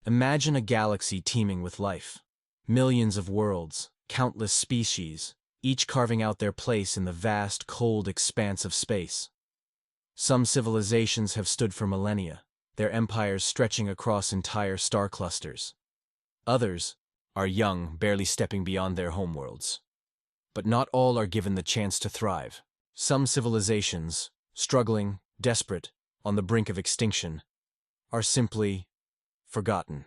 Imagine a galaxy teeming with life. Millions of worlds, countless species, each carving out their place in the vast, cold expanse of space. Some civilizations have stood for millennia, their empires stretching across entire star clusters. Others are young, barely stepping beyond their homeworlds. But not all are given the chance to thrive. Some civilizations, struggling, desperate, on the brink of extinction, are simply forgotten.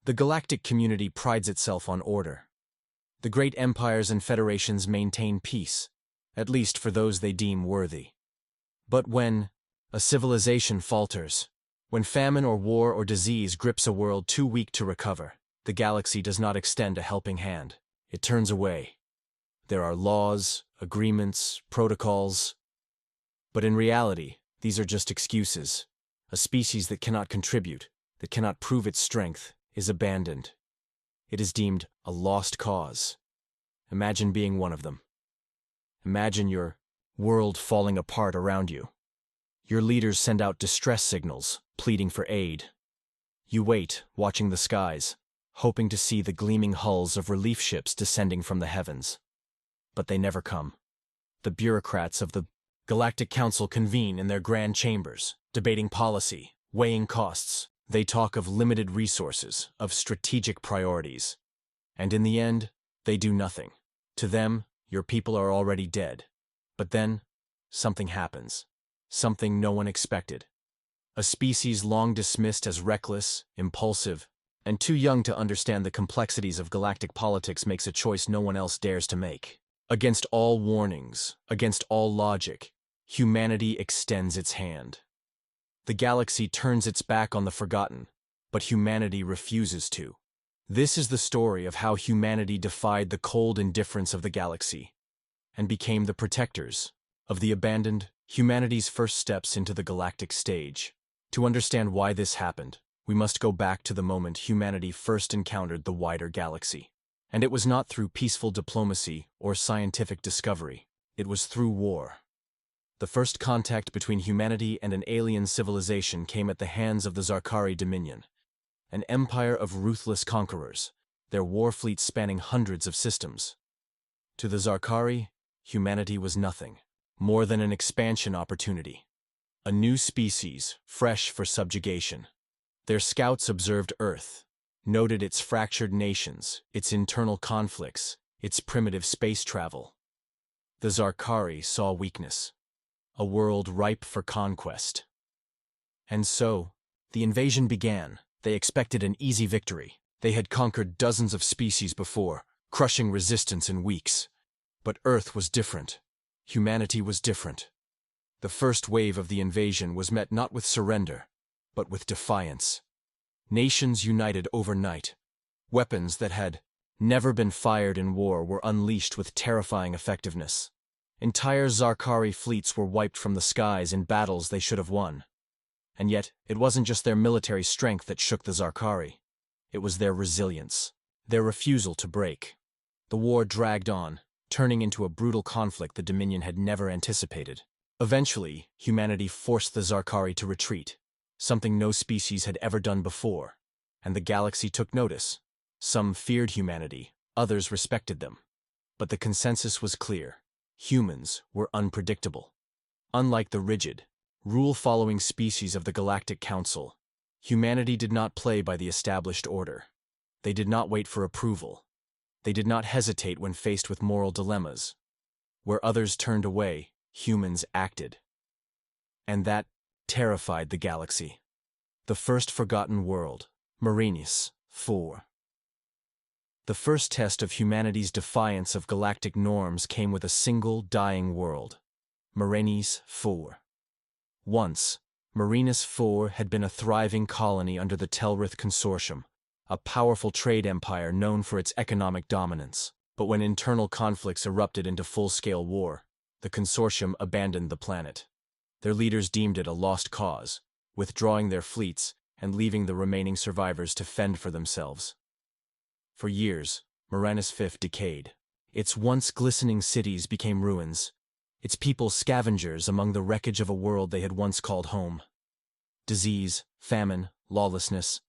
The galactic community prides itself on order. The great empires and federations maintain peace, at least for those they deem worthy. But when a civilization falters, when famine or war or disease grips a world too weak to recover, the galaxy does not extend a helping hand. It turns away. There are laws, agreements, protocols. But in reality, these are just excuses. A species that cannot contribute, that cannot prove its strength, is abandoned. It is deemed a lost cause. Imagine being one of them. Imagine your world falling apart around you. Your leaders send out distress signals, pleading for aid. You wait, watching the skies, hoping to see the gleaming hulls of relief ships descending from the heavens. But they never come. The bureaucrats of the Galactic Council convene in their grand chambers, debating policy, weighing costs. They talk of limited resources, of strategic priorities. And in the end, they do nothing. To them, your people are already dead. But then, something happens. Something no one expected. A species long dismissed as reckless, impulsive, and too young to understand the complexities of galactic politics makes a choice no one else dares to make. Against all warnings, against all logic, humanity extends its hand. The galaxy turns its back on the forgotten, but humanity refuses to. This is the story of how humanity defied the cold indifference of the galaxy and became the protectors of the abandoned, humanity's first steps into the galactic stage. To understand why this happened, we must go back to the moment humanity first encountered the wider galaxy. And it was not through peaceful diplomacy or scientific discovery. It was through war. The first contact between humanity and an alien civilization came at the hands of the Zarkari Dominion, an empire of ruthless conquerors, their war fleet spanning hundreds of systems. To the Zarkari, humanity was nothing more than an expansion opportunity. A new species, fresh for subjugation. Their scouts observed Earth, noted its fractured nations, its internal conflicts, its primitive space travel. The Zarkari saw weakness, a world ripe for conquest. And so, the invasion began. They expected an easy victory. They had conquered dozens of species before, crushing resistance in weeks. But Earth was different. Humanity was different. The first wave of the invasion was met not with surrender, but with defiance. Nations united overnight. Weapons that had never been fired in war were unleashed with terrifying effectiveness. Entire Zarkari fleets were wiped from the skies in battles they should have won. And yet, it wasn't just their military strength that shook the Zarkari. It was their resilience, their refusal to break. The war dragged on, turning into a brutal conflict the Dominion had never anticipated. Eventually, humanity forced the Zarkari to retreat, something no species had ever done before, and the galaxy took notice. Some feared humanity, others respected them. But the consensus was clear. Humans were unpredictable. Unlike the rigid, rule-following species of the Galactic Council, humanity did not play by the established order. They did not wait for approval. They did not hesitate when faced with moral dilemmas. Where others turned away, humans acted. And that terrified the galaxy. The first forgotten world, Marinus 4. The first test of humanity's defiance of galactic norms came with a single dying world, Marinus 4. Once, Marinus 4 had been a thriving colony under the Telrith Consortium, a powerful trade empire known for its economic dominance. But when internal conflicts erupted into full-scale war, the consortium abandoned the planet. Their leaders deemed it a lost cause, withdrawing their fleets and leaving the remaining survivors to fend for themselves. For years, Marinus 5 decayed. Its once glistening cities became ruins, its people scavengers among the wreckage of a world they had once called home. Disease, famine, lawlessness,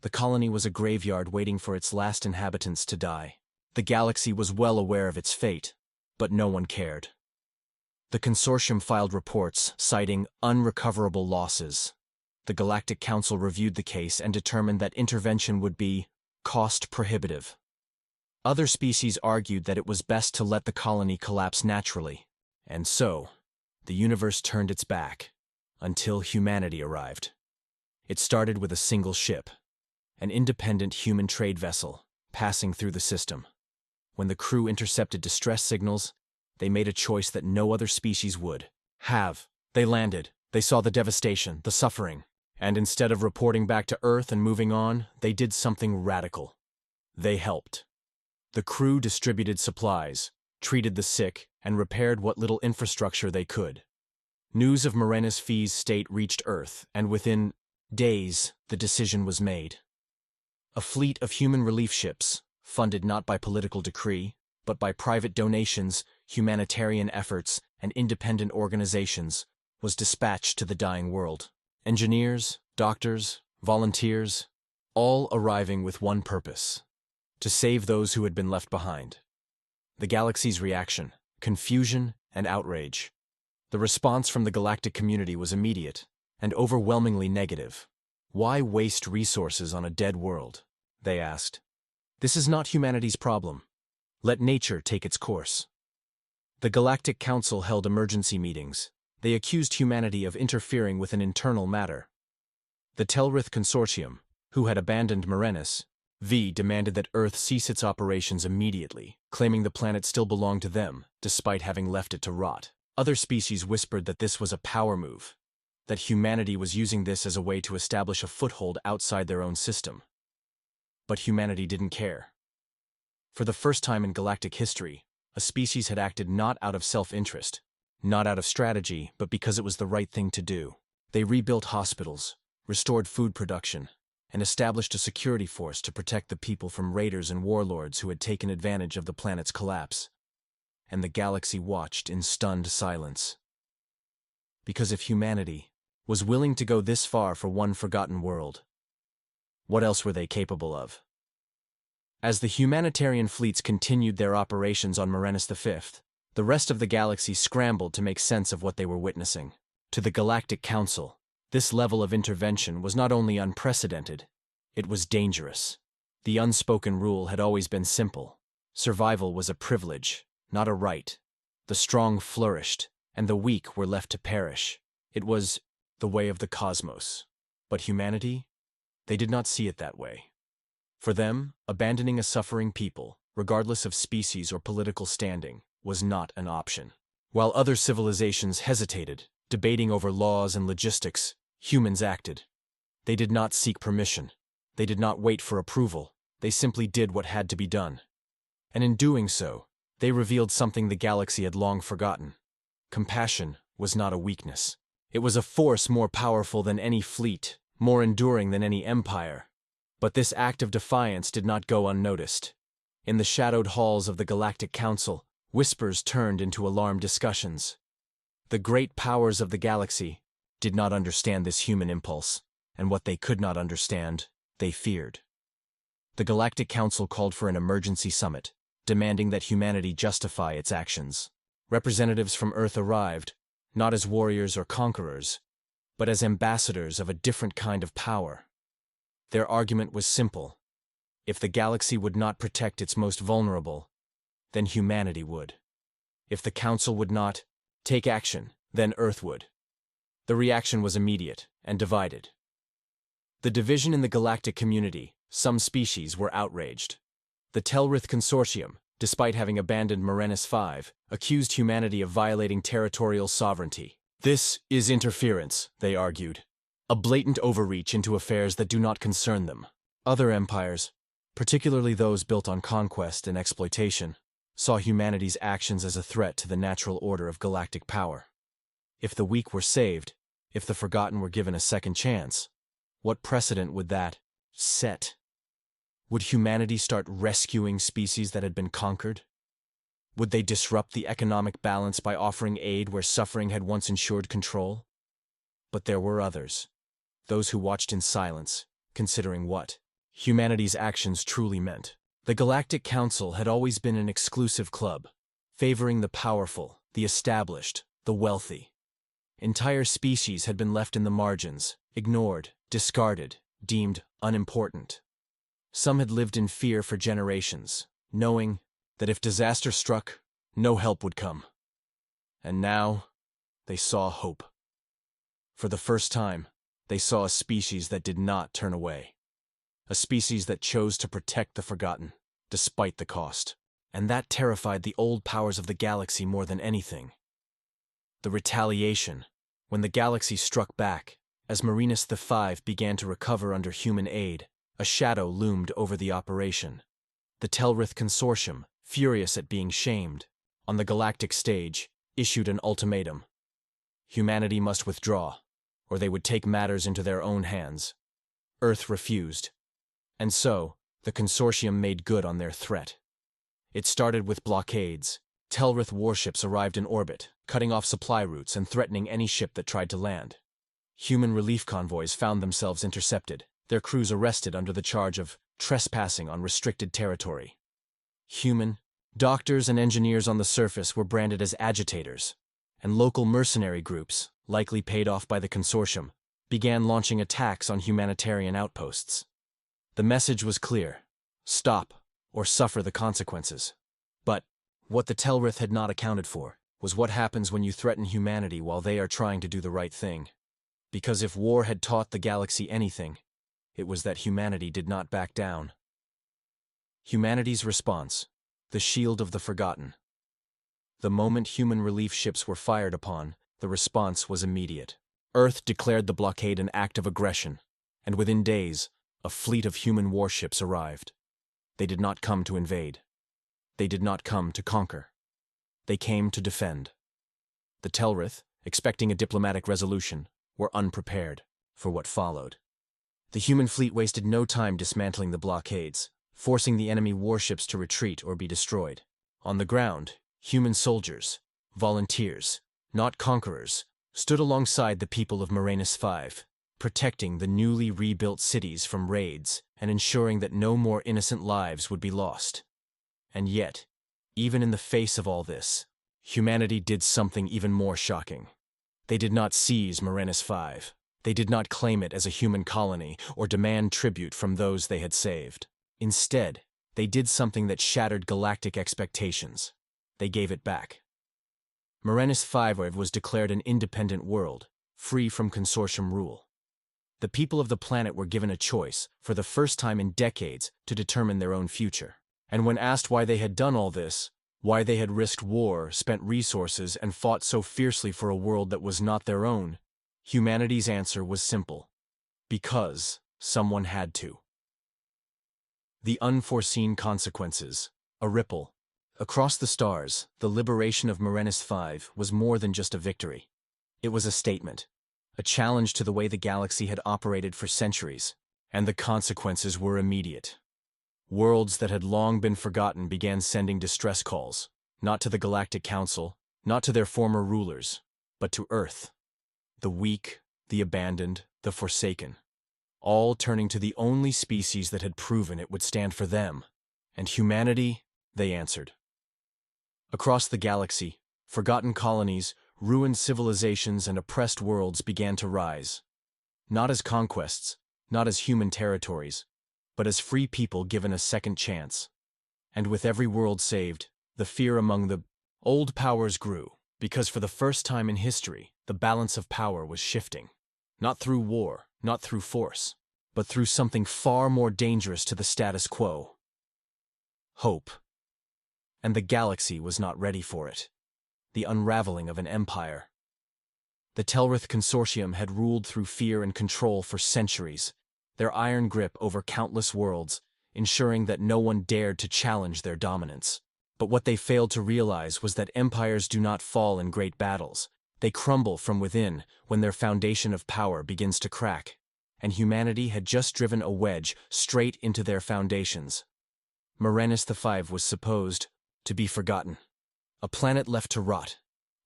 The colony was a graveyard waiting for its last inhabitants to die. The galaxy was well aware of its fate, but no one cared. The consortium filed reports citing unrecoverable losses. The Galactic Council reviewed the case and determined that intervention would be cost prohibitive. Other species argued that it was best to let the colony collapse naturally, and so, the universe turned its back, until humanity arrived. It started with a single ship, an independent human trade vessel, passing through the system. When the crew intercepted distress signals, they made a choice that no other species would have. They landed, they saw the devastation, the suffering, and instead of reporting back to Earth and moving on, they did something radical. They helped. The crew distributed supplies, treated the sick, and repaired what little infrastructure they could. News of Morena's Fee's state reached Earth, and within days, the decision was made. A fleet of human relief ships, funded not by political decree, but by private donations, humanitarian efforts, and independent organizations, was dispatched to the dying world. Engineers, doctors, volunteers, all arriving with one purpose: to save those who had been left behind. The galaxy's reaction: confusion and outrage. The response from the galactic community was immediate and overwhelmingly negative. Why waste resources on a dead world? They asked. This is not humanity's problem. Let nature take its course. The Galactic Council held emergency meetings. They accused humanity of interfering with an internal matter. The Telrith Consortium, who had abandoned Morenas V, demanded that Earth cease its operations immediately, claiming the planet still belonged to them, despite having left it to rot. Other species whispered that this was a power move, that humanity was using this as a way to establish a foothold outside their own system. But humanity didn't care. For the first time in galactic history, a species had acted not out of self-interest, not out of strategy, but because it was the right thing to do. They rebuilt hospitals, restored food production, and established a security force to protect the people from raiders and warlords who had taken advantage of the planet's collapse. And the galaxy watched in stunned silence. Because if humanity was willing to go this far for one forgotten world, what else were they capable of? As the humanitarian fleets continued their operations on Morenas V, the rest of the galaxy scrambled to make sense of what they were witnessing. To the Galactic Council, this level of intervention was not only unprecedented, it was dangerous. The unspoken rule had always been simple. Survival was a privilege, not a right. The strong flourished, and the weak were left to perish. It was the way of the cosmos. But humanity? They did not see it that way. For them, abandoning a suffering people, regardless of species or political standing, was not an option. While other civilizations hesitated, debating over laws and logistics, humans acted. They did not seek permission. They did not wait for approval. They simply did what had to be done. And in doing so, they revealed something the galaxy had long forgotten. Compassion was not a weakness. It was a force more powerful than any fleet, more enduring than any empire. But this act of defiance did not go unnoticed. In the shadowed halls of the Galactic Council, whispers turned into alarmed discussions. The great powers of the galaxy did not understand this human impulse, and what they could not understand, they feared. The Galactic Council called for an emergency summit, demanding that humanity justify its actions. Representatives from Earth arrived, not as warriors or conquerors, but as ambassadors of a different kind of power. Their argument was simple. If the galaxy would not protect its most vulnerable, then humanity would. If the Council would not take action, then Earth would. The reaction was immediate and divided. The division in the galactic community: some species were outraged. The Telrith Consortium, despite having abandoned Morenas V, accused humanity of violating territorial sovereignty. This is interference, they argued. A blatant overreach into affairs that do not concern them. Other empires, particularly those built on conquest and exploitation, saw humanity's actions as a threat to the natural order of galactic power. If the weak were saved, if the forgotten were given a second chance, what precedent would that set? Would humanity start rescuing species that had been conquered? Would they disrupt the economic balance by offering aid where suffering had once ensured control? But there were others. Those who watched in silence, considering what humanity's actions truly meant. The Galactic Council had always been an exclusive club, favoring the powerful, the established, the wealthy. Entire species had been left in the margins, ignored, discarded, deemed unimportant. Some had lived in fear for generations, knowing that if disaster struck, no help would come. And now, they saw hope. For the first time, they saw a species that did not turn away. A species that chose to protect the forgotten, despite the cost. And that terrified the old powers of the galaxy more than anything. The retaliation, when the galaxy struck back, as Marinus V began to recover under human aid, a shadow loomed over the operation. The Telrith Consortium, furious at being shamed, on the galactic stage, issued an ultimatum. Humanity must withdraw, or they would take matters into their own hands. Earth refused. And so, the Consortium made good on their threat. It started with blockades. Telrith warships arrived in orbit, cutting off supply routes and threatening any ship that tried to land. Human relief convoys found themselves intercepted, their crews arrested under the charge of trespassing on restricted territory. Human, doctors and engineers on the surface were branded as agitators, and local mercenary groups, likely paid off by the Consortium, began launching attacks on humanitarian outposts. The message was clear: stop, or suffer the consequences. But what the Telrith had not accounted for was what happens when you threaten humanity while they are trying to do the right thing. Because if war had taught the galaxy anything, it was that humanity did not back down. Humanity's response: the shield of the forgotten. The moment human relief ships were fired upon, the response was immediate. Earth declared the blockade an act of aggression, and within days, a fleet of human warships arrived. They did not come to invade. They did not come to conquer. They came to defend. The Telrith, expecting a diplomatic resolution, were unprepared for what followed. The human fleet wasted no time dismantling the blockades, forcing the enemy warships to retreat or be destroyed. On the ground, human soldiers, volunteers, not conquerors, stood alongside the people of Marinus V, protecting the newly rebuilt cities from raids and ensuring that no more innocent lives would be lost. And yet, even in the face of all this, humanity did something even more shocking. They did not seize Marinus V. They did not claim it as a human colony or demand tribute from those they had saved. Instead, they did something that shattered galactic expectations. They gave it back. Marinus V was declared an independent world, free from consortium rule. The people of the planet were given a choice, for the first time in decades, to determine their own future. And when asked why they had done all this, why they had risked war, spent resources, and fought so fiercely for a world that was not their own, humanity's answer was simple: because someone had to. The unforeseen consequences, a ripple. Across the stars, the liberation of Marinus V was more than just a victory. It was a statement, a challenge to the way the galaxy had operated for centuries, and the consequences were immediate. Worlds that had long been forgotten began sending distress calls, not to the Galactic Council, not to their former rulers, but to Earth. The weak, the abandoned, the forsaken, all turning to the only species that had proven it would stand for them. And humanity, they answered. Across the galaxy, forgotten colonies, ruined civilizations, and oppressed worlds began to rise. Not as conquests, not as human territories, but as free people given a second chance. And with every world saved, the fear among the old powers grew, because for the first time in history, the balance of power was shifting. Not through war, not through force, but through something far more dangerous to the status quo: hope. And the galaxy was not ready for it. The unraveling of an empire. The Telrith Consortium had ruled through fear and control for centuries, their iron grip over countless worlds, ensuring that no one dared to challenge their dominance. But what they failed to realize was that empires do not fall in great battles. They crumble from within when their foundation of power begins to crack. And humanity had just driven a wedge straight into their foundations. Marinus V was supposed to be forgotten. A planet left to rot,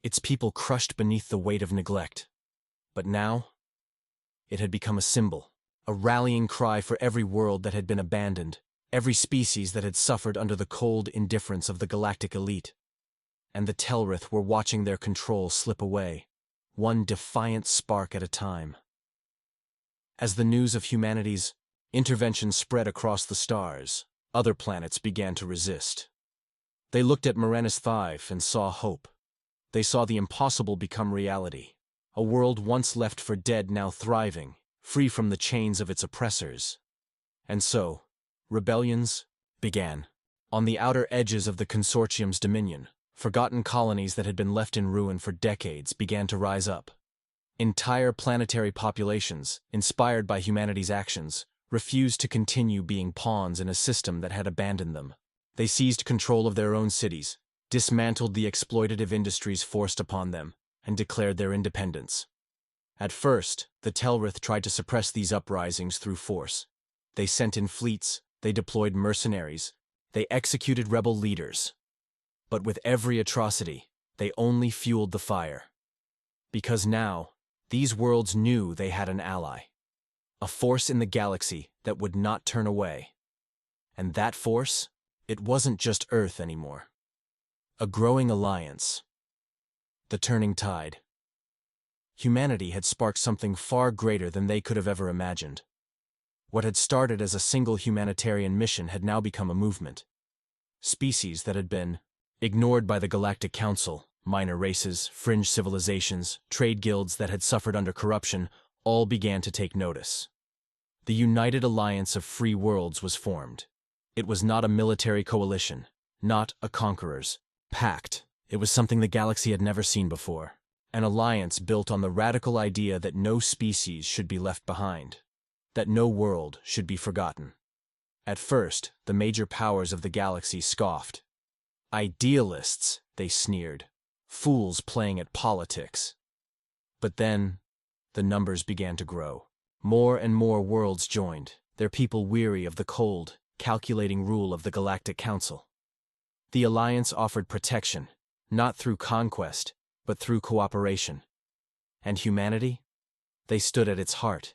its people crushed beneath the weight of neglect. But now, it had become a symbol, a rallying cry for every world that had been abandoned, every species that had suffered under the cold indifference of the galactic elite. And the Telrith were watching their control slip away, one defiant spark at a time. As the news of humanity's intervention spread across the stars, other planets began to resist. They looked at Moranis V and saw hope. They saw the impossible become reality. A world once left for dead now thriving, free from the chains of its oppressors. And so, rebellions began. On the outer edges of the consortium's dominion, forgotten colonies that had been left in ruin for decades began to rise up. Entire planetary populations, inspired by humanity's actions, refused to continue being pawns in a system that had abandoned them. They seized control of their own cities, dismantled the exploitative industries forced upon them, and declared their independence. At first, the Telrith tried to suppress these uprisings through force. They sent in fleets, they deployed mercenaries, they executed rebel leaders. But with every atrocity, they only fueled the fire. Because now, these worlds knew they had an ally. A force in the galaxy that would not turn away. And that force? It wasn't just Earth anymore. A growing alliance. The turning tide. Humanity had sparked something far greater than they could have ever imagined. What had started as a single humanitarian mission had now become a movement. Species that had been ignored by the Galactic Council, minor races, fringe civilizations, trade guilds that had suffered under corruption, all began to take notice. The United Alliance of Free Worlds was formed. It was not a military coalition, not a conqueror's pact. It was something the galaxy had never seen before. An alliance built on the radical idea that no species should be left behind, that no world should be forgotten. At first, the major powers of the galaxy scoffed. Idealists, they sneered. Fools playing at politics. But then, the numbers began to grow. More and more worlds joined, their people weary of the cold, calculating rule of the Galactic Council. The alliance offered protection, not through conquest, but through cooperation. And humanity? They stood at its heart.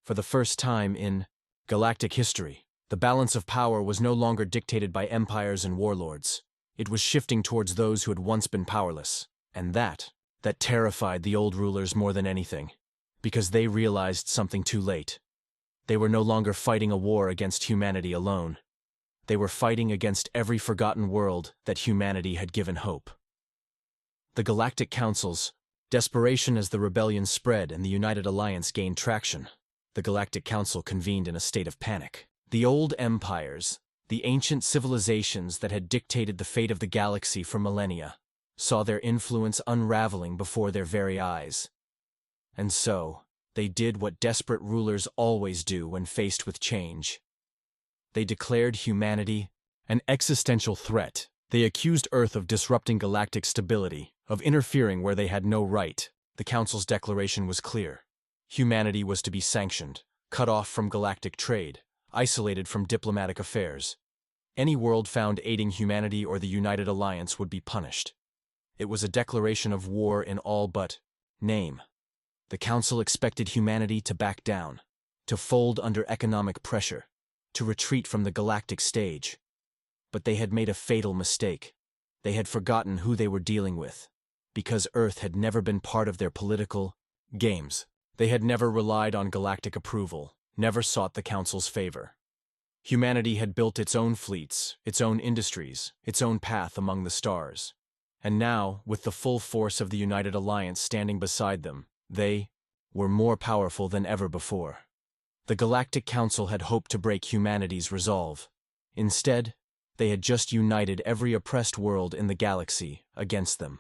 For the first time in galactic history, the balance of power was no longer dictated by empires and warlords. It was shifting towards those who had once been powerless. And that terrified the old rulers more than anything, because they realized something too late. They were no longer fighting a war against humanity alone. They were fighting against every forgotten world that humanity had given hope. The Galactic Council's desperation as the rebellion spread and the United Alliance gained traction. The Galactic Council convened in a state of panic. The old empires, the ancient civilizations that had dictated the fate of the galaxy for millennia, saw their influence unraveling before their very eyes. And so, they did what desperate rulers always do when faced with change. They declared humanity an existential threat. They accused Earth of disrupting galactic stability, of interfering where they had no right. The Council's declaration was clear. Humanity was to be sanctioned, cut off from galactic trade, isolated from diplomatic affairs. Any world found aiding humanity or the United Alliance would be punished. It was a declaration of war in all but name. The Council expected humanity to back down, to fold under economic pressure, to retreat from the galactic stage. But they had made a fatal mistake. They had forgotten who they were dealing with, because Earth had never been part of their political games. They had never relied on galactic approval, never sought the Council's favor. Humanity had built its own fleets, its own industries, its own path among the stars. And now, with the full force of the United Alliance standing beside them, they were more powerful than ever before. The Galactic Council had hoped to break humanity's resolve. Instead, they had just united every oppressed world in the galaxy against them.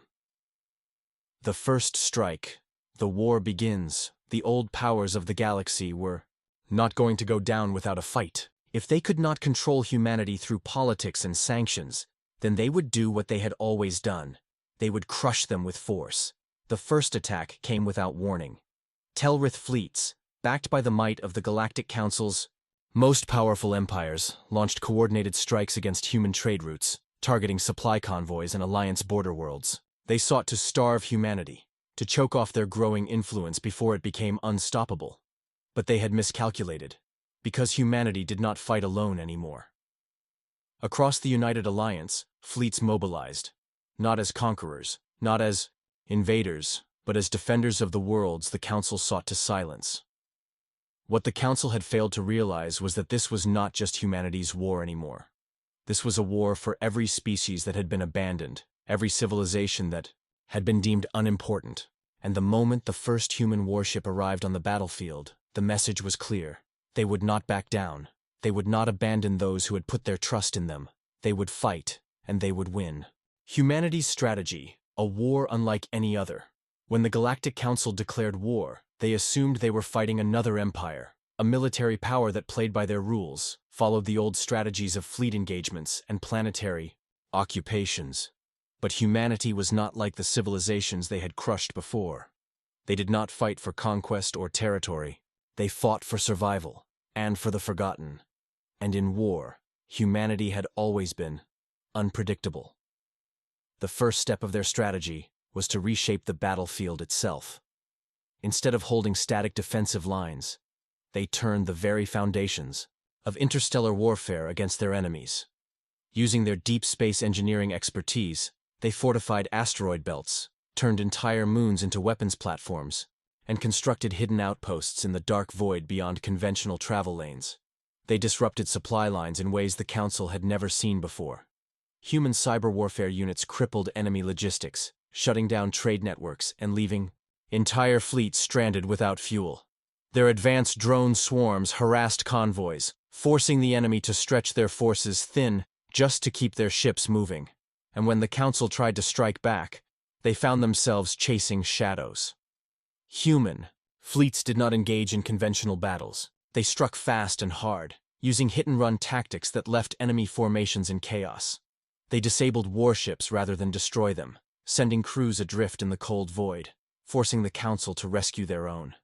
The first strike. The war begins. The old powers of the galaxy were not going to go down without a fight. If they could not control humanity through politics and sanctions, then they would do what they had always done. They would crush them with force. The first attack came without warning. Telrith fleets, backed by the might of the Galactic Council's most powerful empires, launched coordinated strikes against human trade routes, targeting supply convoys and alliance border worlds. They sought to starve humanity, to choke off their growing influence before it became unstoppable. But they had miscalculated, because humanity did not fight alone anymore. Across the United Alliance, fleets mobilized, not as conquerors, not as invaders, but as defenders of the worlds the Council sought to silence. What the Council had failed to realize was that this was not just humanity's war anymore. This was a war for every species that had been abandoned, every civilization that had been deemed unimportant. And the moment the first human warship arrived on the battlefield, the message was clear. They would not back down. They would not abandon those who had put their trust in them. They would fight, and they would win. Humanity's strategy, a war unlike any other. When the Galactic Council declared war, they assumed they were fighting another empire, a military power that played by their rules, followed the old strategies of fleet engagements and planetary occupations. But humanity was not like the civilizations they had crushed before. They did not fight for conquest or territory. They fought for survival, and for the forgotten. And in war, humanity had always been unpredictable. The first step of their strategy was to reshape the battlefield itself. Instead of holding static defensive lines, they turned the very foundations of interstellar warfare against their enemies. Using their deep space engineering expertise, they fortified asteroid belts, turned entire moons into weapons platforms, and constructed hidden outposts in the dark void beyond conventional travel lanes. They disrupted supply lines in ways the Council had never seen before. Human cyber warfare units crippled enemy logistics, shutting down trade networks and leaving entire fleets stranded without fuel. Their advanced drone swarms harassed convoys, forcing the enemy to stretch their forces thin just to keep their ships moving. And when the Council tried to strike back, they found themselves chasing shadows. Human fleets did not engage in conventional battles. They struck fast and hard, using hit-and-run tactics that left enemy formations in chaos. They disabled warships rather than destroy them, sending crews adrift in the cold void, forcing the Council to rescue their own.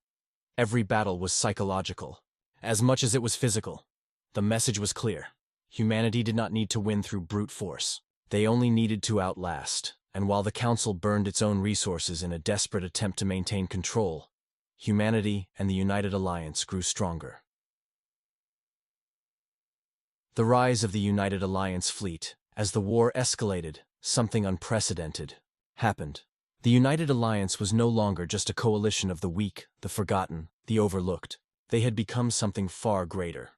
Every battle was psychological, as much as it was physical. The message was clear. Humanity did not need to win through brute force. They only needed to outlast, and while the Council burned its own resources in a desperate attempt to maintain control, humanity and the United Alliance grew stronger. The rise of the United Alliance fleet. As the war escalated, something unprecedented happened. The United Alliance was no longer just a coalition of the weak, the forgotten, the overlooked. They had become something far greater.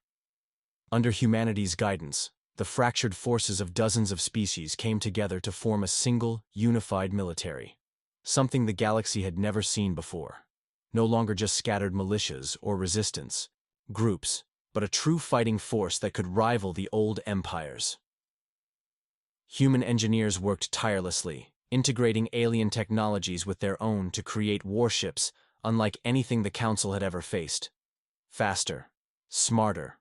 Under humanity's guidance, the fractured forces of dozens of species came together to form a single, unified military. Something the galaxy had never seen before. No longer just scattered militias or resistance groups, but a true fighting force that could rival the old empires. Human engineers worked tirelessly, integrating alien technologies with their own to create warships unlike anything the Council had ever faced. Faster, smarter,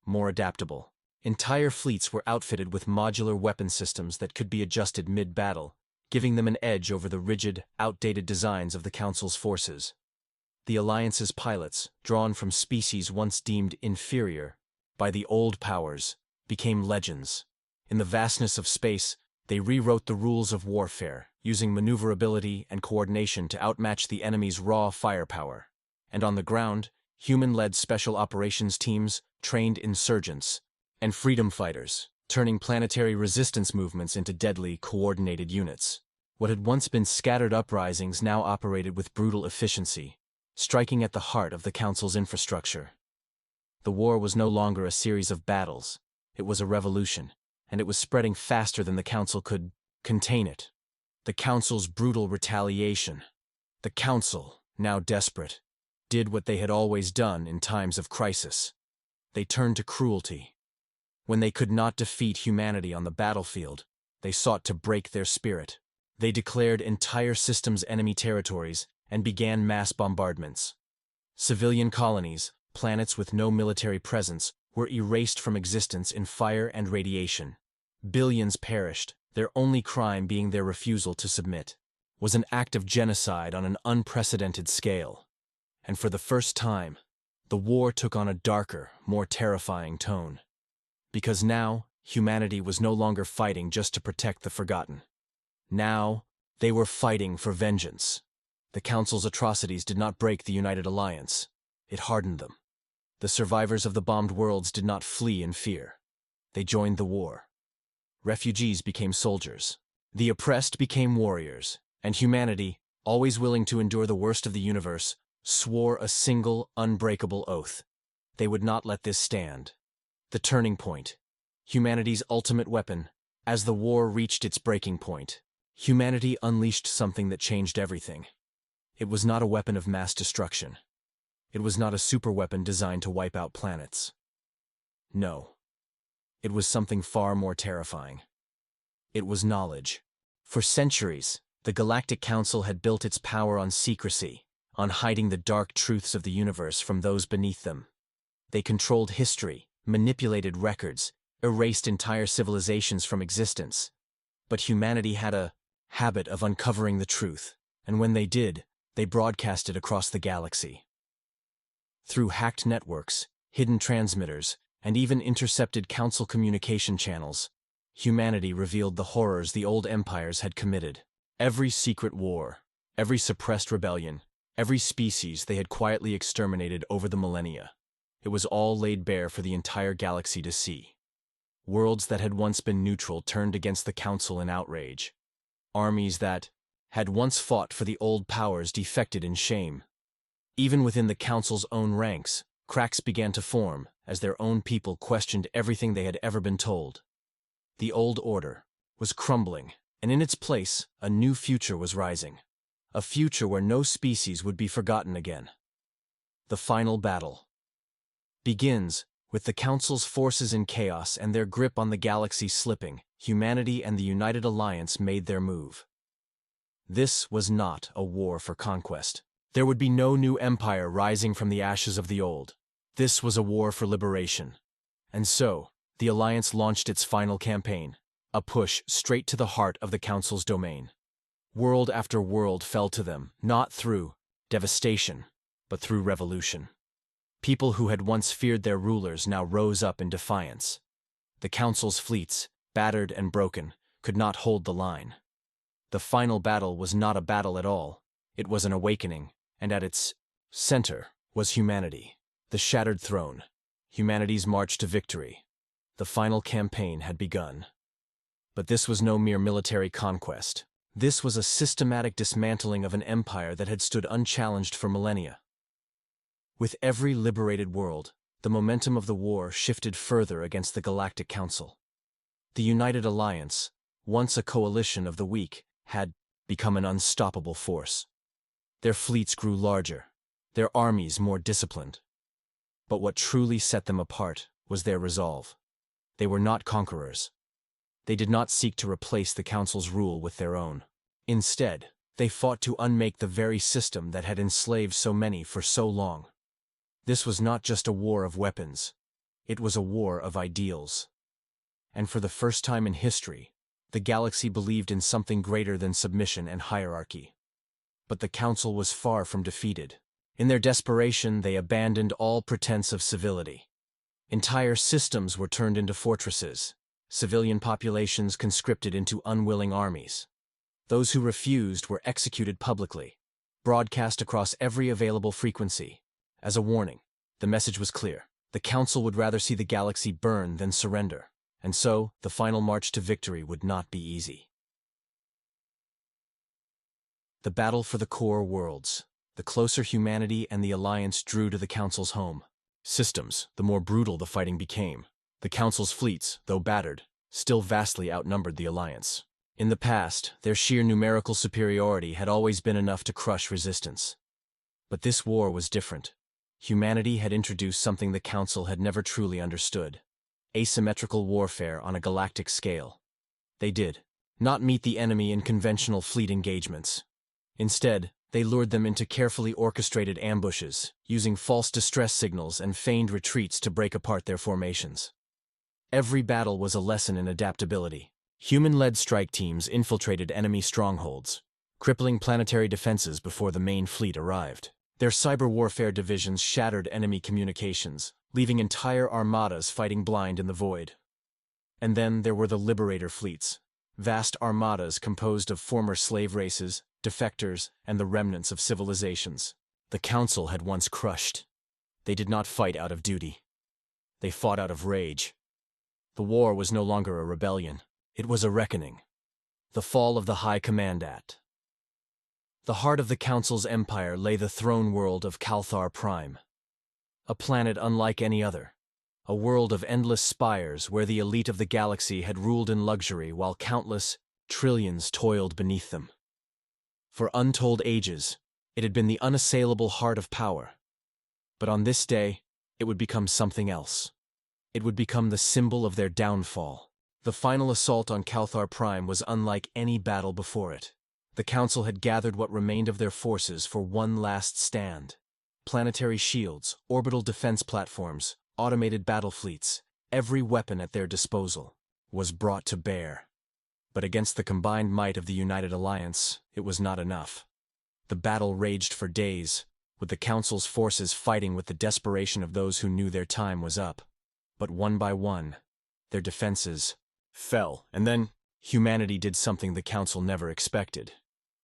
more adaptable. Entire fleets were outfitted with modular weapon systems that could be adjusted mid-battle, giving them an edge over the rigid, outdated designs of the Council's forces. The Alliance's pilots, drawn from species once deemed inferior by the old powers, became legends. In the vastness of space, they rewrote the rules of warfare, using maneuverability and coordination to outmatch the enemy's raw firepower. And on the ground, human-led special operations teams trained insurgents and freedom fighters, turning planetary resistance movements into deadly, coordinated units. What had once been scattered uprisings now operated with brutal efficiency, striking at the heart of the Council's infrastructure. The war was no longer a series of battles. It was a revolution. And it was spreading faster than the Council could contain it. The Council's brutal retaliation. The Council, now desperate, did what they had always done in times of crisis. They turned to cruelty. When they could not defeat humanity on the battlefield, they sought to break their spirit. They declared entire systems enemy territories and began mass bombardments. Civilian colonies, planets with no military presence, were erased from existence in fire and radiation. Billions perished, their only crime being their refusal to submit. Was an act of genocide on an unprecedented scale. And for the first time, the war took on a darker, more terrifying tone. Because now, humanity was no longer fighting just to protect the forgotten. Now, they were fighting for vengeance. The Council's atrocities did not break the United Alliance. it hardened them. The survivors of the bombed worlds did not flee in fear. They joined the war. Refugees became soldiers. The oppressed became warriors, and humanity, always willing to endure the worst of the universe, swore a single, unbreakable oath. They would not let this stand. The turning point. Humanity's ultimate weapon. As the war reached its breaking point, humanity unleashed something that changed everything. It was not a weapon of mass destruction. It was not a superweapon designed to wipe out planets. No. It was something far more terrifying. It was knowledge. For centuries, the Galactic Council had built its power on secrecy, on hiding the dark truths of the universe from those beneath them. They controlled history, manipulated records, erased entire civilizations from existence. But humanity had a habit of uncovering the truth, and when they did, they broadcast it across the galaxy. Through hacked networks, hidden transmitters, and even intercepted council communication channels, humanity revealed the horrors the old empires had committed. Every secret war, every suppressed rebellion, every species they had quietly exterminated over the millennia. It was all laid bare for the entire galaxy to see. Worlds that had once been neutral turned against the Council in outrage. Armies that had once fought for the old powers defected in shame. Even within the Council's own ranks, cracks began to form as their own people questioned everything they had ever been told. The old order was crumbling, and in its place, a new future was rising. A future where no species would be forgotten again. The final battle begins with the Council's forces in chaos and their grip on the galaxy slipping. Humanity and the United Alliance made their move. This was not a war for conquest. There would be no new empire rising from the ashes of the old. This was a war for liberation. And so, the Alliance launched its final campaign, a push straight to the heart of the Council's domain. World after world fell to them, not through devastation, but through revolution. People who had once feared their rulers now rose up in defiance. The Council's fleets, battered and broken, could not hold the line. The final battle was not a battle at all. It was an awakening, and at its center was humanity. The shattered throne, humanity's march to victory. The final campaign had begun. But this was no mere military conquest. This was a systematic dismantling of an empire that had stood unchallenged for millennia. With every liberated world, the momentum of the war shifted further against the Galactic Council. The United Alliance, once a coalition of the weak, had become an unstoppable force. Their fleets grew larger, their armies more disciplined. But what truly set them apart was their resolve. They were not conquerors. They did not seek to replace the Council's rule with their own. Instead, they fought to unmake the very system that had enslaved so many for so long. This was not just a war of weapons. It was a war of ideals. And for the first time in history, the galaxy believed in something greater than submission and hierarchy. But the Council was far from defeated. In their desperation, they abandoned all pretense of civility. Entire systems were turned into fortresses, civilian populations conscripted into unwilling armies. Those who refused were executed publicly, broadcast across every available frequency. As a warning, the message was clear. The Council would rather see the galaxy burn than surrender, and so the final march to victory would not be easy. The battle for the core worlds. The closer humanity and the Alliance drew to the Council's home systems, the more brutal the fighting became. The Council's fleets, though battered, still vastly outnumbered the Alliance. In the past, their sheer numerical superiority had always been enough to crush resistance. But this war was different. Humanity had introduced something the Council had never truly understood: asymmetrical warfare on a galactic scale. They did not meet the enemy in conventional fleet engagements. Instead, they lured them into carefully orchestrated ambushes, using false distress signals and feigned retreats to break apart their formations. Every battle was a lesson in adaptability. Human-led strike teams infiltrated enemy strongholds, crippling planetary defenses before the main fleet arrived. Their cyber warfare divisions shattered enemy communications, leaving entire armadas fighting blind in the void. And then there were the Liberator fleets, vast armadas composed of former slave races, defectors, and the remnants of civilizations the Council had once crushed. They did not fight out of duty. They fought out of rage. The war was no longer a rebellion. It was a reckoning. The fall of the High Command at the heart of the Council's empire lay the throne world of Calthar Prime. A planet unlike any other. A world of endless spires where the elite of the galaxy had ruled in luxury while countless trillions toiled beneath them. For untold ages, it had been the unassailable heart of power. But on this day, it would become something else. It would become the symbol of their downfall. The final assault on Calthar Prime was unlike any battle before it. The Council had gathered what remained of their forces for one last stand. Planetary shields, orbital defense platforms, automated battle fleets, every weapon at their disposal was brought to bear. But against the combined might of the United Alliance, it was not enough. The battle raged for days, with the Council's forces fighting with the desperation of those who knew their time was up. But one by one, their defenses fell, and then humanity did something the Council never expected.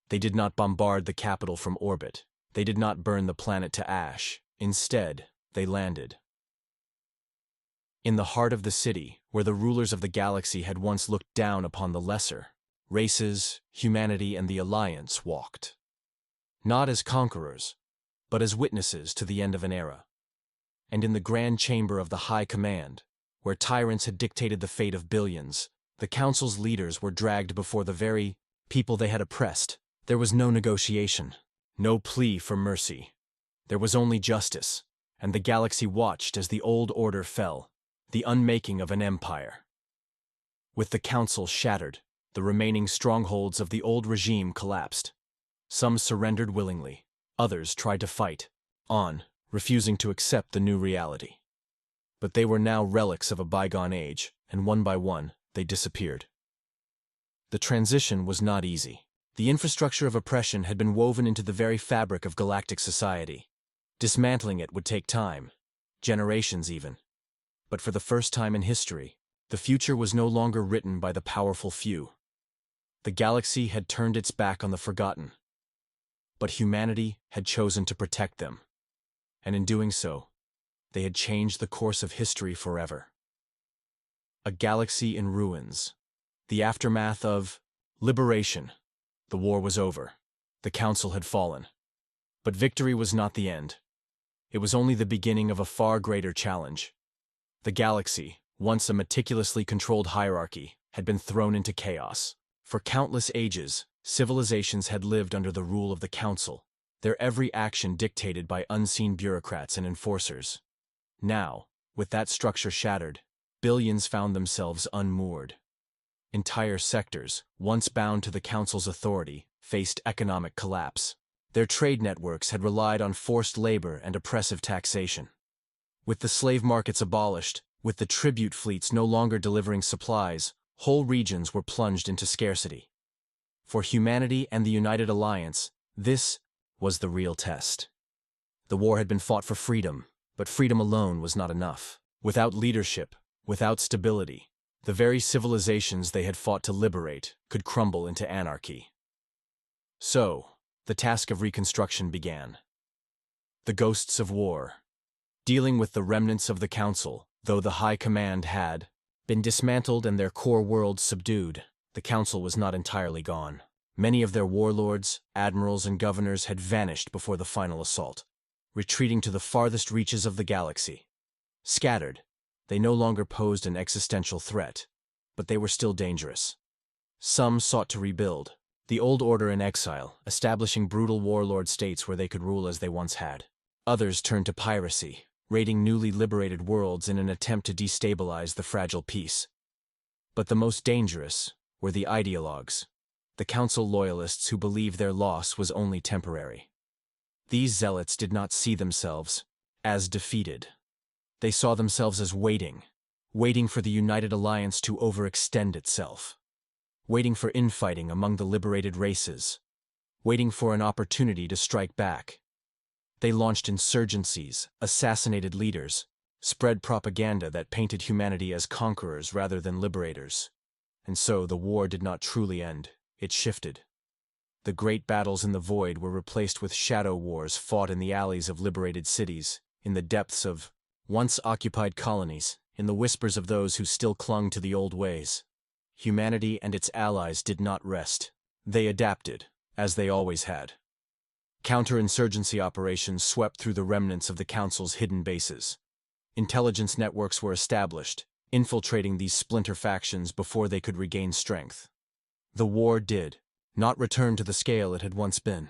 They did not bombard the capital from orbit. They did not burn the planet to ash. Instead, they landed in the heart of the city, where the rulers of the galaxy had once looked down upon the lesser races. Humanity and the Alliance walked, not as conquerors, but as witnesses to the end of an era. And in the grand chamber of the High Command, where tyrants had dictated the fate of billions, the Council's leaders were dragged before the very people they had oppressed. There was no negotiation, no plea for mercy. There was only justice, and the galaxy watched as the old order fell, the unmaking of an empire. With the Council shattered, the remaining strongholds of the old regime collapsed. Some surrendered willingly, others tried to fight on, refusing to accept the new reality. But they were now relics of a bygone age, and one by one, they disappeared. The transition was not easy. The infrastructure of oppression had been woven into the very fabric of galactic society. Dismantling it would take time, generations even. But for the first time in history, the future was no longer written by the powerful few. The galaxy had turned its back on the forgotten, but humanity had chosen to protect them. And in doing so, they had changed the course of history forever. A galaxy in ruins. The aftermath of liberation. The war was over. The Council had fallen. But victory was not the end. It was only the beginning of a far greater challenge. The galaxy, once a meticulously controlled hierarchy, had been thrown into chaos. For countless ages, civilizations had lived under the rule of the Council, their every action dictated by unseen bureaucrats and enforcers. Now, with that structure shattered, billions found themselves unmoored. Entire sectors, once bound to the Council's authority, faced economic collapse. Their trade networks had relied on forced labor and oppressive taxation. With the slave markets abolished, with the tribute fleets no longer delivering supplies, whole regions were plunged into scarcity. For humanity and the United Alliance, this was the real test. The war had been fought for freedom, but freedom alone was not enough. Without leadership, without stability, the very civilizations they had fought to liberate could crumble into anarchy. So, the task of reconstruction began. The ghosts of war. Dealing with the remnants of the Council, though the High Command had been dismantled and their core worlds subdued, the Council was not entirely gone. Many of their warlords, admirals, and governors had vanished before the final assault, retreating to the farthest reaches of the galaxy. Scattered, they no longer posed an existential threat, but they were still dangerous. Some sought to rebuild, the old order in exile, establishing brutal warlord states where they could rule as they once had. Others turned to piracy, raiding newly liberated worlds in an attempt to destabilize the fragile peace. But the most dangerous were the ideologues, the Council loyalists who believed their loss was only temporary. These zealots did not see themselves as defeated. They saw themselves as waiting for the United Alliance to overextend itself, waiting for infighting among the liberated races, waiting for an opportunity to strike back. They launched insurgencies, assassinated leaders, spread propaganda that painted humanity as conquerors rather than liberators. And so the war did not truly end, it shifted. The great battles in the void were replaced with shadow wars fought in the alleys of liberated cities, in the depths of once-occupied colonies, in the whispers of those who still clung to the old ways, humanity and its allies did not rest. They adapted, as they always had. Counterinsurgency operations swept through the remnants of the Council's hidden bases. Intelligence networks were established, infiltrating these splinter factions before they could regain strength. The war did not return to the scale it had once been,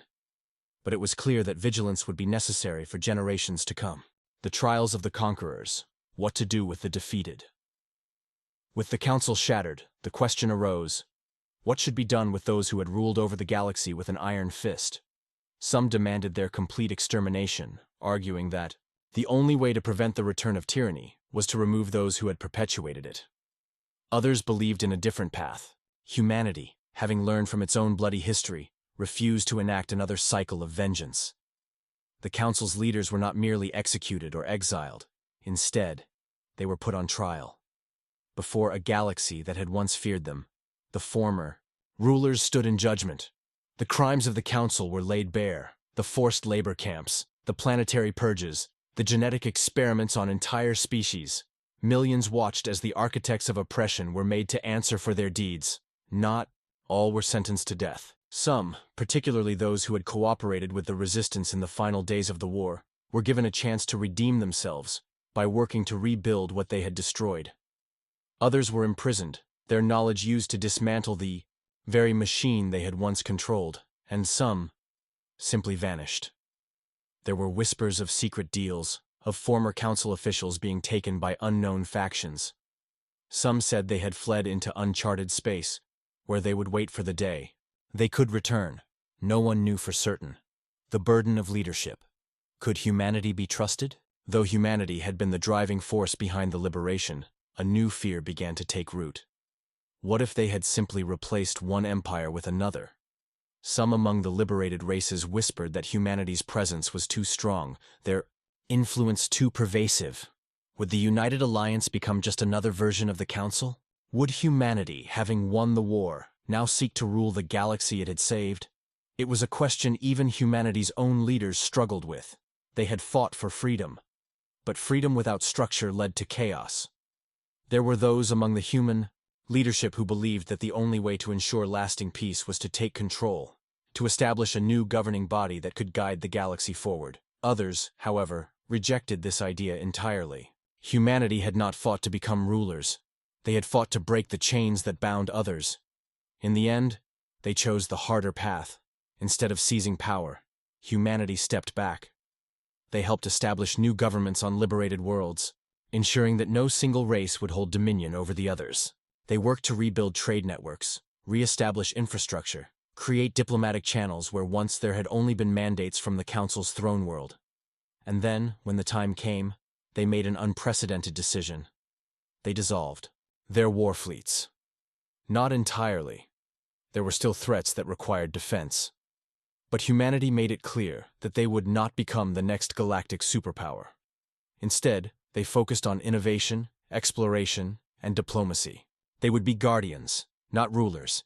but it was clear that vigilance would be necessary for generations to come. The trials of the conquerors, what to do with the defeated. With the Council shattered, the question arose, what should be done with those who had ruled over the galaxy with an iron fist? Some demanded their complete extermination, arguing that the only way to prevent the return of tyranny was to remove those who had perpetuated it. Others believed in a different path. Humanity, having learned from its own bloody history, refused to enact another cycle of vengeance. The Council's leaders were not merely executed or exiled. Instead, they were put on trial. Before a galaxy that had once feared them, the former rulers stood in judgment. The crimes of the Council were laid bare: the forced labor camps, the planetary purges, the genetic experiments on entire species. Millions watched as the architects of oppression were made to answer for their deeds. Not all were sentenced to death. Some, particularly those who had cooperated with the resistance in the final days of the war, were given a chance to redeem themselves by working to rebuild what they had destroyed. Others were imprisoned, their knowledge used to dismantle the very machine they had once controlled, and some simply vanished. There were whispers of secret deals, of former Council officials being taken by unknown factions. Some said they had fled into uncharted space, where they would wait for the day they could return. No one knew for certain. The burden of leadership. Could humanity be trusted? Though humanity had been the driving force behind the liberation, a new fear began to take root. What if they had simply replaced one empire with another? Some among the liberated races whispered that humanity's presence was too strong, their influence too pervasive. Would the United Alliance become just another version of the Council? Would humanity, having won the war, now seek to rule the galaxy it had saved? It was a question even humanity's own leaders struggled with. They had fought for freedom, but freedom without structure led to chaos. There were those among the human leadership who believed that the only way to ensure lasting peace was to take control, to establish a new governing body that could guide the galaxy forward. Others, however, rejected this idea entirely. Humanity had not fought to become rulers. They had fought to break the chains that bound others. In the end, they chose the harder path. Instead of seizing power, humanity stepped back. They helped establish new governments on liberated worlds, ensuring that no single race would hold dominion over the others. They worked to rebuild trade networks, re-establish infrastructure, create diplomatic channels where once there had only been mandates from the Council's throne world. And then, when the time came, they made an unprecedented decision. They dissolved their war fleets. Not entirely. There were still threats that required defense. But humanity made it clear that they would not become the next galactic superpower. Instead, they focused on innovation, exploration, and diplomacy. They would be guardians, not rulers.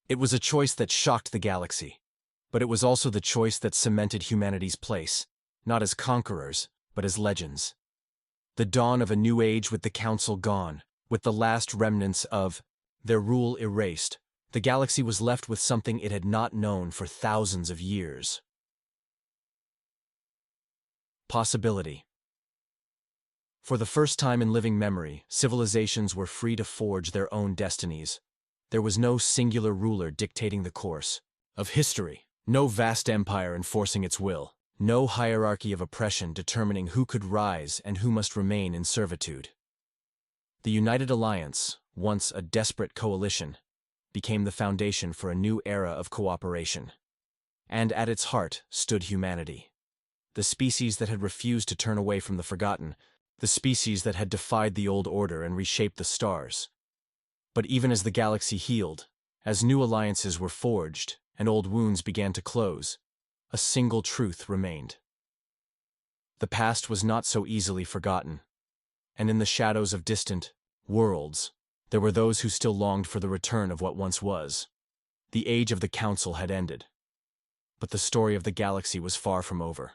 It was a choice that shocked the galaxy, but it was also the choice that cemented humanity's place, not as conquerors, but as legends. The dawn of a new age with the Council gone, with the last remnants of their rule erased, the galaxy was left with something it had not known for thousands of years. Possibility. For the first time in living memory, civilizations were free to forge their own destinies. There was no singular ruler dictating the course of history, no vast empire enforcing its will, no hierarchy of oppression determining who could rise and who must remain in servitude. The United Alliance, once a desperate coalition, became the foundation for a new era of cooperation. And at its heart stood humanity. The species that had refused to turn away from the forgotten, the species that had defied the old order and reshaped the stars. But even as the galaxy healed, as new alliances were forged and old wounds began to close, a single truth remained. The past was not so easily forgotten, and in the shadows of distant worlds, there were those who still longed for the return of what once was. The age of the Council had ended, but the story of the galaxy was far from over.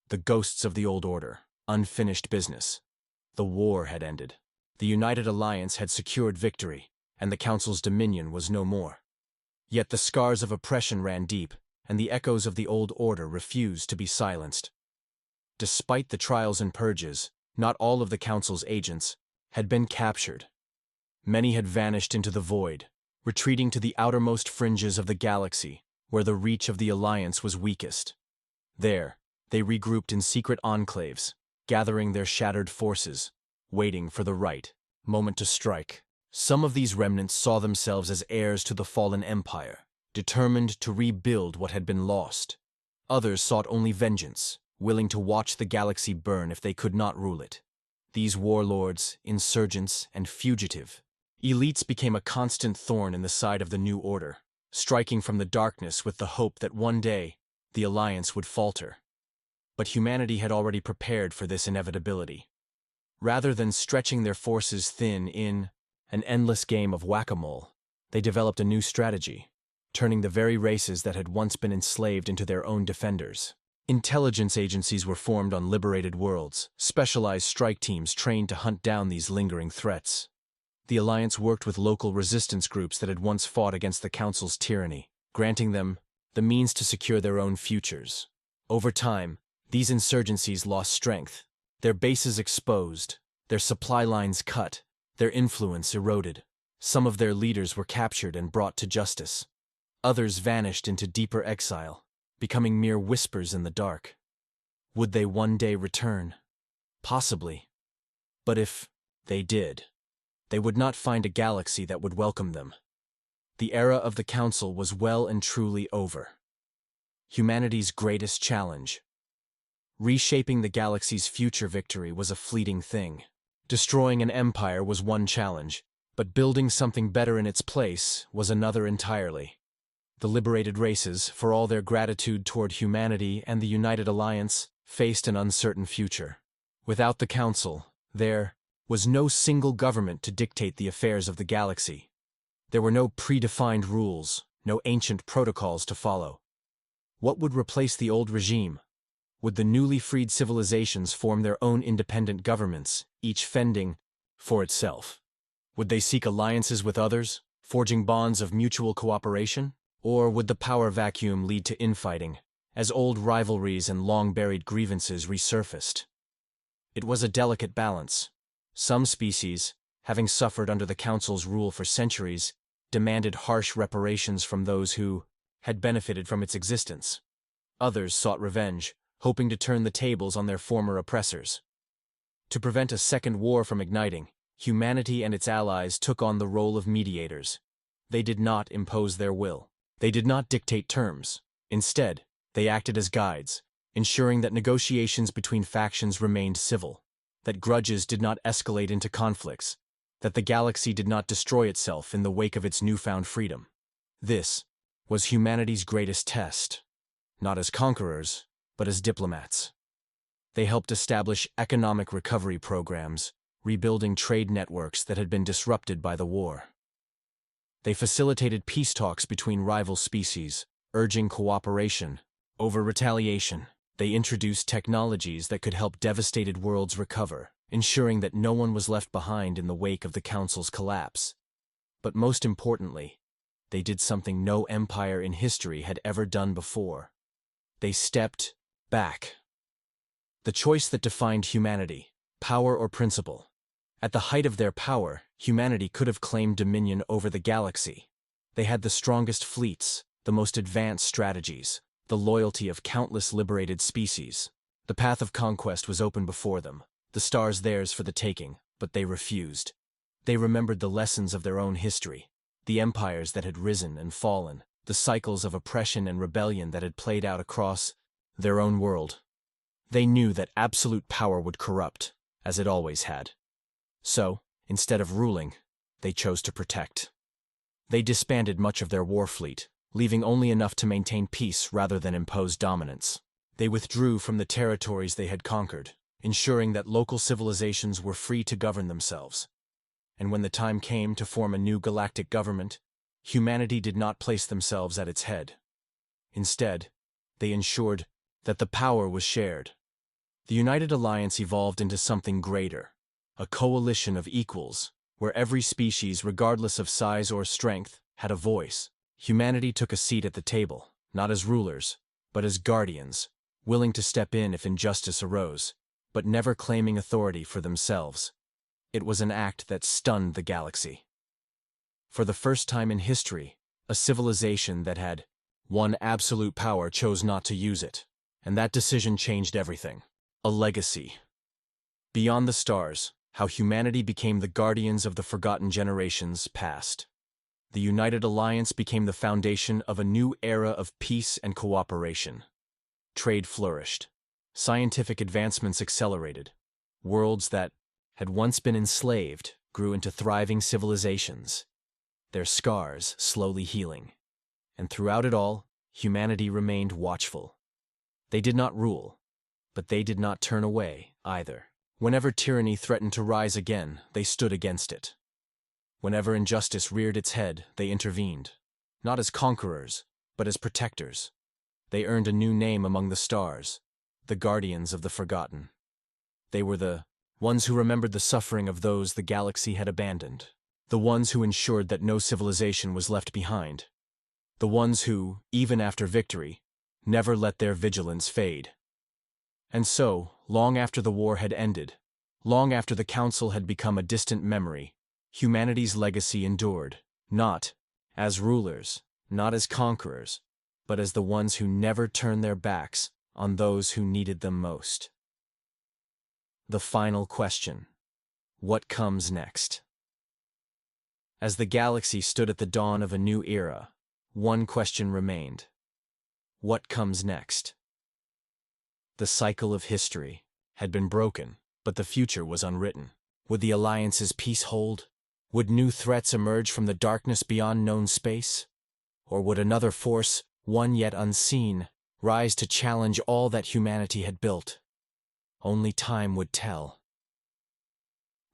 The ghosts of the old order, unfinished business. The war had ended. The United Alliance had secured victory, and the Council's dominion was no more. Yet the scars of oppression ran deep, and the echoes of the old order refused to be silenced. Despite the trials and purges, not all of the Council's agents had been captured. Many had vanished into the void, retreating to the outermost fringes of the galaxy, where the reach of the Alliance was weakest. There, they regrouped in secret enclaves, gathering their shattered forces, waiting for the right moment to strike. Some of these remnants saw themselves as heirs to the fallen empire, determined to rebuild what had been lost. Others sought only vengeance, willing to watch the galaxy burn if they could not rule it. These warlords, insurgents, and fugitive elites became a constant thorn in the side of the new order, striking from the darkness with the hope that one day the Alliance would falter. But humanity had already prepared for this inevitability. Rather than stretching their forces thin in an endless game of whack-a-mole, they developed a new strategy, turning the very races that had once been enslaved into their own defenders. Intelligence agencies were formed on liberated worlds, specialized strike teams trained to hunt down these lingering threats. The Alliance worked with local resistance groups that had once fought against the Council's tyranny, granting them the means to secure their own futures. Over time, these insurgencies lost strength, their bases exposed, their supply lines cut, their influence eroded. Some of their leaders were captured and brought to justice. Others vanished into deeper exile, becoming mere whispers in the dark. Would they one day return? Possibly. But if they did, they would not find a galaxy that would welcome them. The era of the Council was well and truly over. Humanity's greatest challenge. Reshaping the galaxy's future victory was a fleeting thing. Destroying an empire was one challenge, but building something better in its place was another entirely. The liberated races, for all their gratitude toward humanity and the United Alliance, faced an uncertain future. Without the Council, there was no single government to dictate the affairs of the galaxy. There were no predefined rules, no ancient protocols to follow. What would replace the old regime? Would the newly freed civilizations form their own independent governments, each fending for itself? Would they seek alliances with others, forging bonds of mutual cooperation? Or would the power vacuum lead to infighting, as old rivalries and long-buried grievances resurfaced? It was a delicate balance. Some species, having suffered under the Council's rule for centuries, demanded harsh reparations from those who had benefited from its existence. Others sought revenge, hoping to turn the tables on their former oppressors. To prevent a second war from igniting, humanity and its allies took on the role of mediators. They did not impose their will. They did not dictate terms. Instead, they acted as guides, ensuring that negotiations between factions remained civil, that grudges did not escalate into conflicts, that the galaxy did not destroy itself in the wake of its newfound freedom. This was humanity's greatest test, not as conquerors, but as diplomats. They helped establish economic recovery programs, rebuilding trade networks that had been disrupted by the war. They facilitated peace talks between rival species, urging cooperation over retaliation. They introduced technologies that could help devastated worlds recover, ensuring that no one was left behind in the wake of the Council's collapse. But most importantly, they did something no empire in history had ever done before. They stepped back. The choice that defined humanity, power or principle. At the height of their power, humanity could have claimed dominion over the galaxy. They had the strongest fleets, the most advanced strategies, the loyalty of countless liberated species. The path of conquest was open before them, the stars theirs for the taking, but they refused. They remembered the lessons of their own history, the empires that had risen and fallen, the cycles of oppression and rebellion that had played out across their own world. They knew that absolute power would corrupt, as it always had. So, instead of ruling, they chose to protect. They disbanded much of their war fleet, leaving only enough to maintain peace rather than impose dominance. They withdrew from the territories they had conquered, ensuring that local civilizations were free to govern themselves. And when the time came to form a new galactic government, humanity did not place themselves at its head. Instead, they ensured that the power was shared. The United Alliance evolved into something greater, a coalition of equals, where every species, regardless of size or strength, had a voice. Humanity took a seat at the table, not as rulers, but as guardians, willing to step in if injustice arose, but never claiming authority for themselves. It was an act that stunned the galaxy. For the first time in history, a civilization that had one absolute power chose not to use it, and that decision changed everything. A legacy. Beyond the stars, how humanity became the guardians of the forgotten generations past. The United Alliance became the foundation of a new era of peace and cooperation. Trade flourished. Scientific advancements accelerated. Worlds that had once been enslaved grew into thriving civilizations, their scars slowly healing. And throughout it all, humanity remained watchful. They did not rule, but they did not turn away either. Whenever tyranny threatened to rise again, they stood against it. Whenever injustice reared its head, they intervened, not as conquerors, but as protectors. They earned a new name among the stars, the guardians of the forgotten. They were the ones who remembered the suffering of those the galaxy had abandoned, the ones who ensured that no civilization was left behind, the ones who, even after victory, never let their vigilance fade. And so, long after the war had ended, long after the Council had become a distant memory, humanity's legacy endured, not as rulers, not as conquerors, but as the ones who never turned their backs on those who needed them most. The final question: what comes next? As the galaxy stood at the dawn of a new era, one question remained: what comes next? The cycle of history had been broken, but the future was unwritten. Would the Alliance's peace hold? Would new threats emerge from the darkness beyond known space? Or would another force, one yet unseen, rise to challenge all that humanity had built? Only time would tell.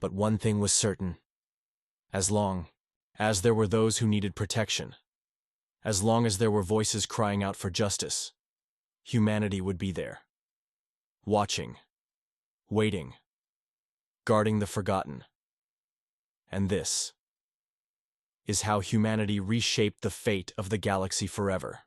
But one thing was certain: as long as there were those who needed protection, as long as there were voices crying out for justice, humanity would be there, watching, waiting, guarding the forgotten. And this is how humanity reshaped the fate of the galaxy forever.